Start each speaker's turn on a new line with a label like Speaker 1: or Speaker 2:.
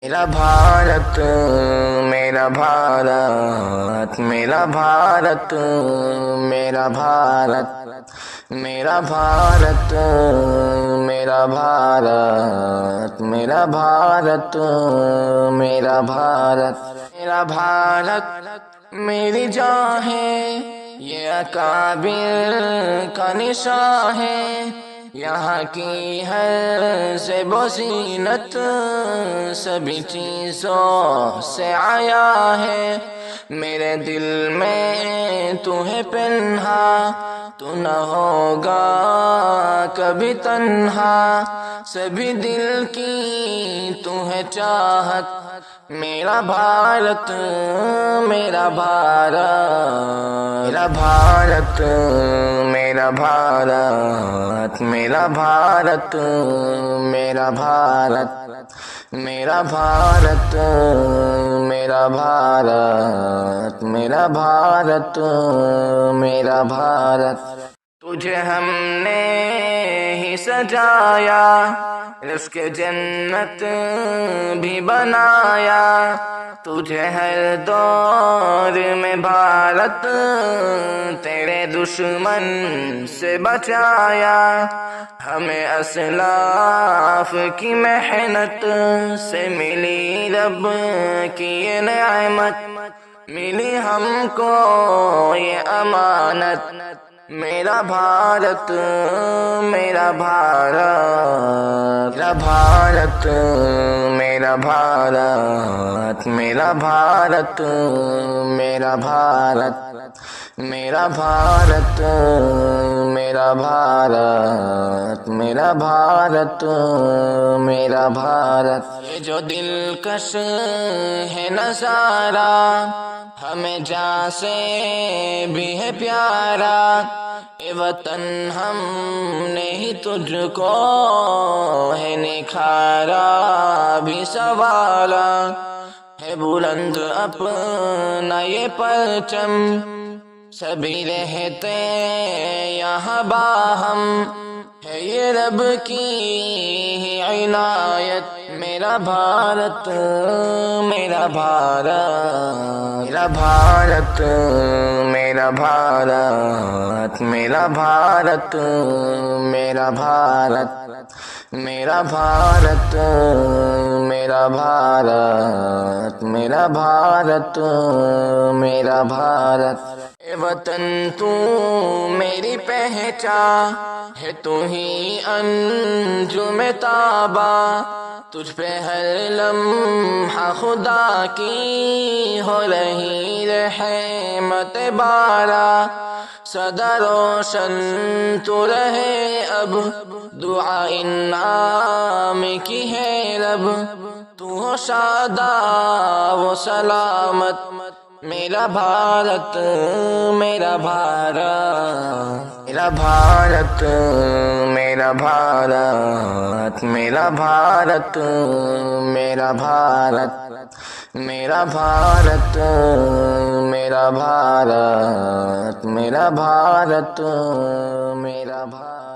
Speaker 1: میرا بھارت میرا بھارت میرا بھارت میرا بھارت میرا بھارت میرا بھارت میرا بھارت میرا بھارت میرا بھارت میری جان ہے، یہ اکابر کا نشان ہے، یہاں کی ہر زیب و زینت سبھی چیزوں سے آیا ہے۔ میرے دل میں تو ہے پنہا، تو نہ ہوگا کبھی تنہا، سبھی دل کی تو ہے چاہت۔ میرا بھارت میرا بھارت میرا بھارت میرا بھارت میرا بھارت میرا بھارت میرا بھارت میرا بھارت میرا بھارت میرا بھارت تجھے ہم نے ہی سجایا، رزق جنت بھی بنایا، تجھے ہر دور میں بھارت تیرے دشمن سے بچایا۔ ہمیں اسلاف کی محنت سے ملی رب کی یہ نعمت، ملی ہم کو یہ امانت۔ میرا بھارت میرا بھارت میرا بھارت میرا بھارت میرا بھارت میرا بھارت میرا بھارت میرا بھارت میرا بھارت میرا بھارت یہ جو دلکش ہے نظارہ، ہمیں جان سے بھی ہے پیارا، اے وطن ہم نے ہی تجھ کو ہے نکھارا بھی سوارا، ہے بلند اپنا یہ پرچم، سبھی رہتے یہاں باہم، ہے یہ رب کی ہی عنایت۔ میرا بھارت میرا بھارت میرا بھارت میرا بھارت میرا بھارت میرا بھارت میرا بھارت میرا بھارت میرا بھارت میرا بھارت اے وطن تو میری پہچان ہے، تو ہی انجم تابا، تجھ پہ ہر لمحہ خدا کی ہو رہی رحمت بارہ، سدا روشن تو رہے اب، دعا انعام کی ہے رب، تو ہو شادہ و سلامت۔ میرا بھارت میرا بھارت میرا بھارت میرا بھارت میرا بھارت میرا بھارت میرا بھارت میرا بھارت میرا بھارت میرا بھارت